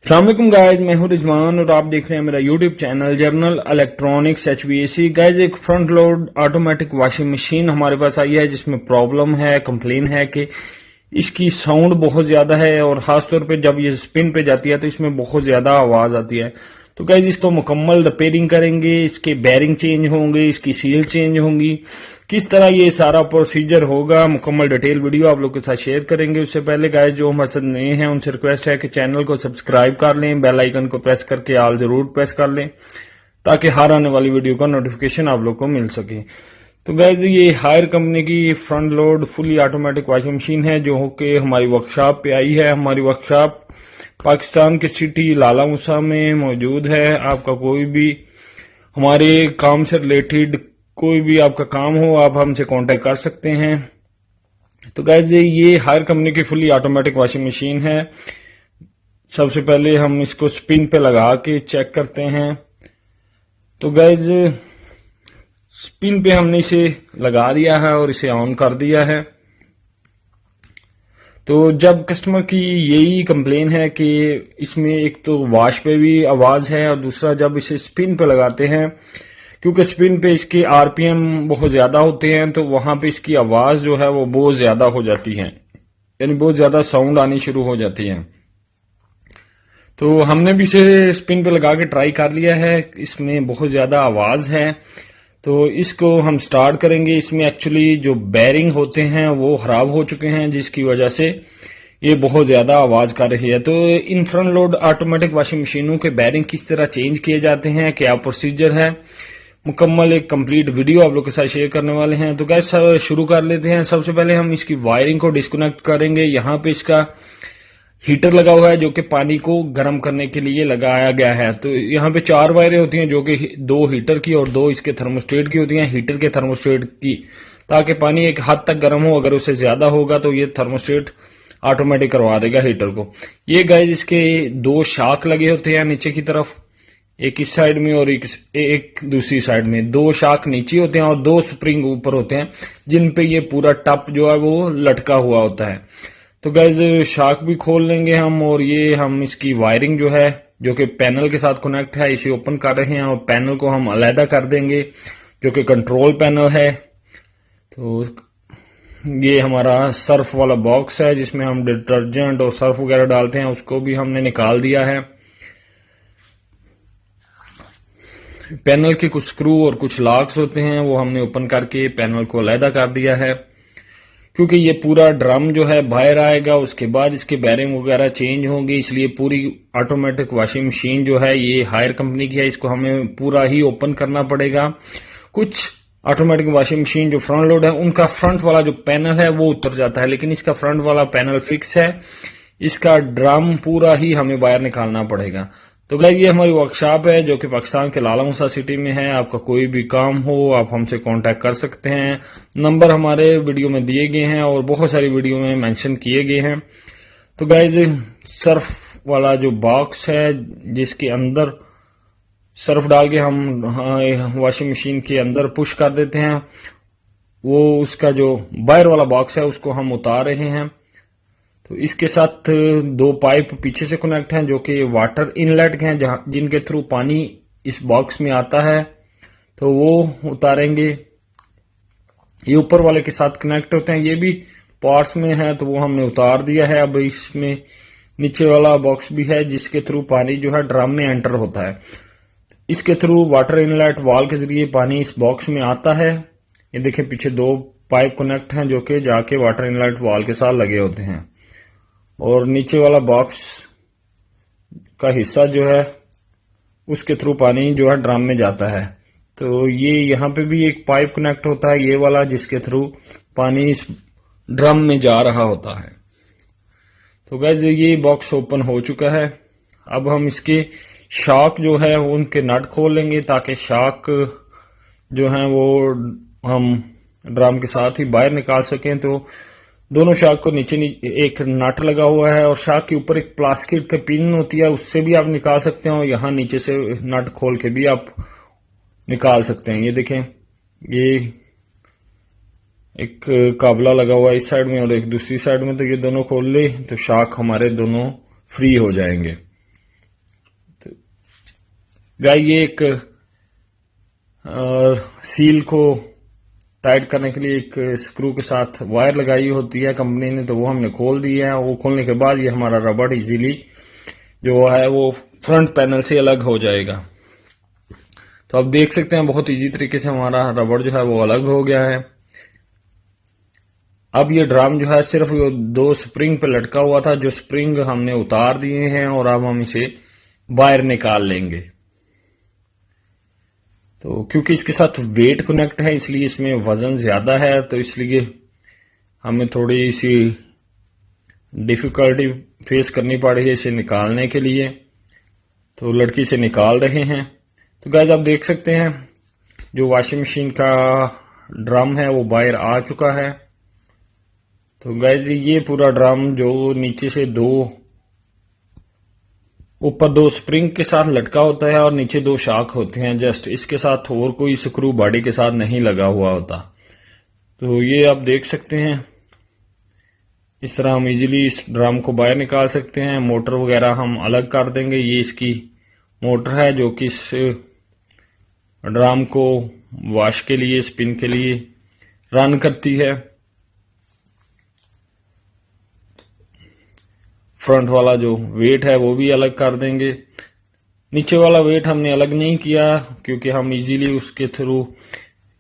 अस्सलाम वालेकुम गाइस, मैं हूं रिजवान और आप देख रहे हैं मेरा YouTube channel journal electronics HVAC। Guys, एक front load automatic washing machine हमारे पास आई है जिसमें प्रॉब्लम है, कंप्लेन है कि इसकी साउंड बहुत ज्यादा है और खासतौर पे जब ये स्पिन पे जाती है तो इसमें बहुत ज्यादा आवाज आती है। तो गाइस, इसको मुकम्मल रिपेयरिंग करेंगे, इसके बेयरिंग चेंज होंगे, इसकी सील चेंज होंगी, किस तरह ये सारा प्रोसीजर होगा, मुकम्मल डिटेल वीडियो आप लोग के साथ शेयर करेंगे। उससे पहले गाइस, जो हमारे साथ नए हैं उनसे रिक्वेस्ट है कि चैनल को सब्सक्राइब कर लें, बेल आइकन को प्रेस करके ऑल जरूर प्रेस कर लें ताकि हर आने वाली वीडियो का नोटिफिकेशन आप लोग को मिल सके। तो गाइस, ये हायर कंपनी की front load fully automatic washing machine है जो कि हमारी वर्कशॉप पे आई है। हमारी वर्कशॉप पाकिस्तान के सिटी लाला मूसा में मौजूद है। आपका कोई भी हमारे काम से रिलेटेड कोई भी आपका काम हो, आप हमसे कांटेक्ट कर सकते हैं। तो गाइस, ये हायर कंपनी की फुली ऑटोमेटिक वॉशिंग मशीन है। सबसे पहले हम इसको स्पिन पे लगा के चेक करते हैं। तो गाइस, स्पिन पे हमने इसे लगा दिया है और इसे ऑन कर दिया है। तो जब कस्टमर की यही कंप्लेन है कि इसमें एक तो वॉश पे भी आवाज है और दूसरा जब इसे स्पिन पे लगाते हैं, क्योंकि स्पिन पे इसके RPM बहुत ज्यादा होते हैं तो वहां पे इसकी आवाज जो है वो बहुत ज्यादा हो जाती है, यानी बहुत ज्यादा साउंड आनी शुरू हो जाती है। तो हमने भी इसे स्पिन पे लगा के ट्राई कर लिया है, इसमें बहुत ज्यादा आवाज है। तो इसको हम स्टार्ट करेंगे। इसमें एक्चुअली जो बेयरिंग होते हैं वो खराब हो चुके हैं जिसकी वजह से ये बहुत ज्यादा आवाज कर रही है। तो in front load automatic washing मशीनों के बेयरिंग किस तरह चेंज किए जाते हैं, क्या प्रोसीजर है, मुकम्मल एक कंप्लीट वीडियो आप लोग के साथ शेयर करने वाले हैं। तो गैस, शुरू कर लेते हैं। सबसे पहले हम इसकी वायरिंग को डिस्कनेक्ट करेंगे। यहाँ पे इसका हीटर लगा हुआ है जो कि पानी को गर्म करने के लिए लगाया गया है। तो यहाँ पे 4 वायरें होती हैं जो कि 2 हीटर की और 2 इसके थर्मोस्टेट की होती हैं। हीटर के थर्मोस्टेट की ताकि पानी एक हद तक गर्म हो, अगर उससे ज्यादा होगा तो ये थर्मोस्टेट ऑटोमेटिक करवा देगा हीटर को। ये गाइस, इसके 2 शाक लगे होते हैं नीचे की तरफ, एक इस साइड में और एक दूसरी साइड में। 2 शाक नीचे होते हैं और 2 स्प्रिंग ऊपर होते हैं जिन पे ये पूरा टप जो है वो लटका हुआ होता है। तो गाइस, शाक भी खोल लेंगे हम और ये हम इसकी वायरिंग जो है जो कि पैनल के साथ कनेक्ट है इसे ओपन कर रहे हैं और पैनल को हम अलहदा कर देंगे जो कि कंट्रोल पैनल है। तो ये हमारा सर्फ वाला बॉक्स है जिसमें हम डिटर्जेंट और सर्फ वगैरह डालते हैं, उसको भी हमने निकाल दिया है। पैनल के कुछ स्क्रू और कुछ लॉक्स होते हैं वो हमने ओपन करके पैनल को अलहदा कर दिया है, क्योंकि ये पूरा ड्रम जो है बाहर आएगा, उसके बाद इसके बेयरिंग वगैरह चेंज होंगे। इसलिए पूरी ऑटोमेटिक वॉशिंग मशीन जो है ये हायर कंपनी की है, इसको हमें पूरा ही ओपन करना पड़ेगा। कुछ ऑटोमेटिक वॉशिंग मशीन जो फ्रंट लोड है उनका फ्रंट वाला जो पैनल है वो उतर जाता है, लेकिन इसका फ्रंट वाला पैनल फिक्स है। इसका ड्रम पूरा ही हमें बाहर निकालना पड़ेगा। तो गाइस, ये हमारी वर्कशॉप है जो कि पाकिस्तान के लाला मूसा सिटी में है। आपका कोई भी काम हो आप हमसे कांटेक्ट कर सकते हैं। नंबर हमारे वीडियो में दिए गए हैं और बहुत सारी वीडियो में मेंशन किए गए हैं। तो गाइस, सर्फ वाला जो बॉक्स है जिसके अंदर सर्फ डाल के हम वॉशिंग मशीन के अंदर पुश कर देते हैं, वो उसका जो बाहर वाला बॉक्स है उसको हम उतार रहे हैं। तो इसके साथ 2 पाइप पीछे से कनेक्ट हैं जो कि वाटर इनलेट हैं जिनके थ्रू पानी इस बॉक्स में आता है, तो वो उतारेंगे। ये ऊपर वाले के साथ कनेक्ट होते हैं, ये भी पार्ट्स में है तो वो हमने उतार दिया है। अब इसमें नीचे वाला बॉक्स भी है जिसके थ्रू पानी जो है ड्रम में एंटर होता है। इसके थ्रू वाटर इनलेट वाल के जरिए पानी इस बॉक्स में आता है। ये देखें, पीछे 2 पाइप कनेक्ट हैं जो कि जाके वाटर इनलेट वाल के साथ लगे होते हैं और नीचे वाला बॉक्स का हिस्सा जो है उसके थ्रू पानी जो है ड्रम में जाता है। तो ये यहाँ पे भी एक पाइप कनेक्ट होता है, ये वाला, जिसके थ्रू पानी इस ड्रम में जा रहा होता है। तो गाइस, ये बॉक्स ओपन हो चुका है। अब हम इसके शॉक जो है उनके नट खोल लेंगे ताकि शॉक जो है वो हम ड्रम के साथ ही बाहर निकाल सकें। तो दोनों शाक को नीचे एक नट लगा हुआ है और शाक के ऊपर एक प्लास्टिक की पिन होती है, उससे भी आप निकाल सकते हैं और यहाँ नीचे से नट खोल के भी आप निकाल सकते हैं। ये देखें, ये एक काबला लगा हुआ है इस साइड में और एक दूसरी साइड में, तो ये दोनों खोल ले तो शाक हमारे दोनों फ्री हो जाएंगे। गाइस ये एक सील को टाइट करने के लिए एक स्क्रू के साथ वायर लगाई होती है कंपनी ने, तो वो हमने खोल दी है। वो खोलने के बाद ये हमारा रबड़ इजीली जो है वो फ्रंट पैनल से अलग हो जाएगा। तो आप देख सकते हैं बहुत इजी तरीके से हमारा रबड़ जो है वो अलग हो गया है। अब ये ड्रम जो है सिर्फ वो 2 स्प्रिंग पे लटका हुआ था, जो स्प्रिंग हमने उतार दिए हैं और अब हम इसे बाहर निकाल लेंगे। तो क्योंकि इसके साथ वेट कनेक्ट है इसलिए इसमें वजन ज्यादा है, तो इसलिए हमें थोड़ी सी डिफिकल्टी फेस करनी पड़ रही है इसे निकालने के लिए। तो लड़की से निकाल रहे हैं। तो गाइस आप देख सकते हैं जो वॉशिंग मशीन का ड्रम है वो बाहर आ चुका है। तो गाइस ये पूरा ड्रम जो नीचे से ऊपर 2 स्प्रिंग के साथ लटका होता है और नीचे 2 शाख होते हैं, जस्ट इसके साथ और कोई स्क्रू बॉडी के साथ नहीं लगा हुआ होता। तो ये आप देख सकते हैं इस तरह हम इजीली इस ड्रम को बाहर निकाल सकते हैं। मोटर वगैरह हम अलग कर देंगे। ये इसकी मोटर है जो कि इस ड्रम को वॉश के लिए, स्पिन के लिए रन करती है। फ्रंट वाला जो वेट है वो भी अलग कर देंगे। नीचे वाला वेट हमने अलग नहीं किया क्योंकि हम इजीली उसके थ्रू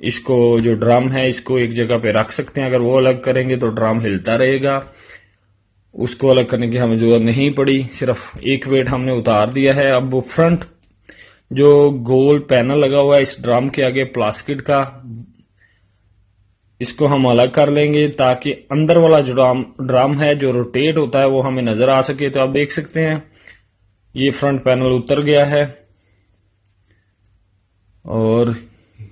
इसको जो ड्रम है इसको एक जगह पे रख सकते हैं। अगर वो अलग करेंगे तो ड्रम हिलता रहेगा, उसको अलग करने की हमें जरूरत नहीं पड़ी, सिर्फ एक वेट हमने उतार दिया है। अब वो फ्रंट जो गोल पैनल लगा हुआ है इस ड्रम के आगे प्लास्टिक का, इसको हम अलग कर लेंगे ताकि अंदर वाला जो ड्रम है जो रोटेट होता है वो हमें नजर आ सके। तो आप देख सकते हैं ये फ्रंट पैनल उतर गया है और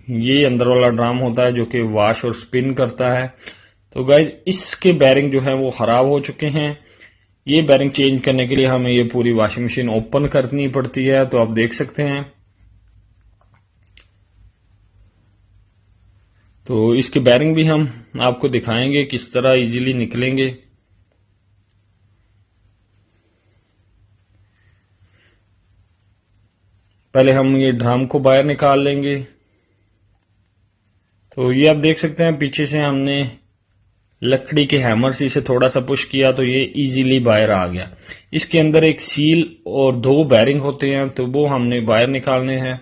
ये अंदर वाला ड्रम होता है जो कि वॉश और स्पिन करता है। तो गाइस इसके बैरिंग जो है वो खराब हो चुके हैं। ये बैरिंग चेंज करने के लिए हमें ये पूरी वॉशिंग मशीन ओपन करनी पड़ती है। तो आप देख सकते हैं तो इसके बैरिंग भी हम आपको दिखाएंगे किस तरह इजीली निकलेंगे। पहले हम ये ड्रम को बाहर निकाल लेंगे। तो ये आप देख सकते हैं पीछे से हमने लकड़ी के हैमर से इसे थोड़ा सा पुश किया तो ये इजीली बाहर आ गया। इसके अंदर एक सील और 2 बैरिंग होते हैं तो वो हमने बाहर निकालने हैं।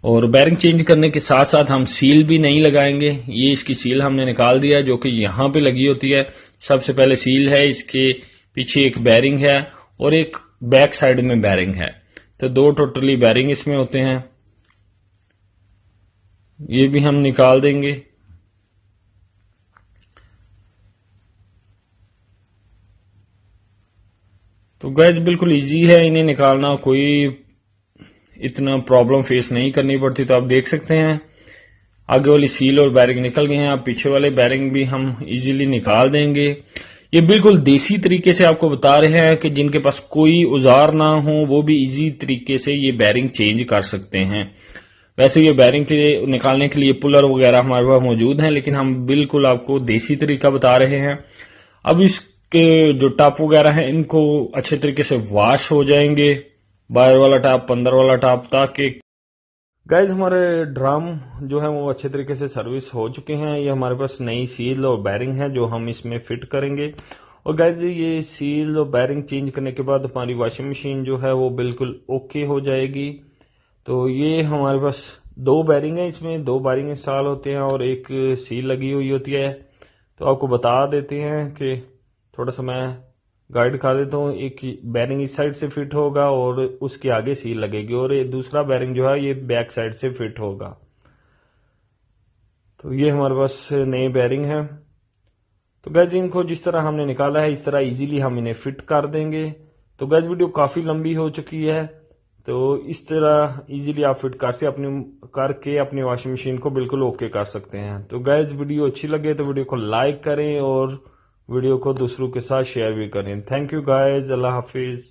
और बैरिंग चेंज करने के साथ साथ हम सील भी नहीं लगाएंगे। ये इसकी सील हमने निकाल दिया जो कि यहां पे लगी होती है। सबसे पहले सील है, इसके पीछे एक बैरिंग है और एक बैक साइड में बैरिंग है। तो 2 टोटली बैरिंग इसमें होते हैं, ये भी हम निकाल देंगे। तो गाइस बिल्कुल इजी है इन्हें निकालना, कोई इतना प्रॉब्लम फेस नहीं करनी पड़ती। तो आप देख सकते हैं आगे वाली सील और बैरिंग निकल गए हैं। अब पीछे वाले बैरिंग भी हम इजीली निकाल देंगे। ये बिल्कुल देसी तरीके से आपको बता रहे हैं कि जिनके पास कोई औजार ना हो वो भी इजी तरीके से ये बैरिंग चेंज कर सकते हैं। वैसे ये बैरिंग के निकालने के लिए पुलर वगैरह हमारे पास मौजूद हैं, लेकिन हम बिल्कुल आपको देसी तरीका बता रहे हैं। अब इसके जो टॉप वगैरह हैं इनको अच्छे तरीके से वॉश हो जाएंगे, बाहर वाला टॉप, अंदर वाला टॉप, ताकि गाइज हमारे ड्रम जो है वो अच्छे तरीके से सर्विस हो चुके हैं। ये हमारे पास नई सील और बैरिंग है जो हम इसमें फिट करेंगे। और गाइज ये सील और बैरिंग चेंज करने के बाद हमारी वॉशिंग मशीन जो है वो बिल्कुल ओके हो जाएगी। तो ये हमारे पास 2 बैरिंग है, इसमें 2 बैरिंग इंस्टॉल होते हैं और एक सील लगी हुई होती है। तो आपको बता देते हैं कि थोड़ा सा मैं गाइड कर देता हूँ। एक बैरिंग इस साइड से फिट होगा और उसके आगे सील लगेगी और ये दूसरा बैरिंग जो है ये बैक साइड से फिट होगा। तो ये हमारे पास नए बैरिंग है। तो गैज इनको जिस तरह हमने निकाला है इस तरह इजीली हम इन्हें फिट कर देंगे। तो गैज वीडियो काफी लंबी हो चुकी है, तो इस तरह इजीली आप फिट करके अपनी वॉशिंग मशीन को बिल्कुल ओके कर सकते हैं। तो गैज वीडियो अच्छी लगे तो वीडियो को लाइक करें और वीडियो को दूसरों के साथ शेयर भी करें। Thank you guys, Allah Hafiz.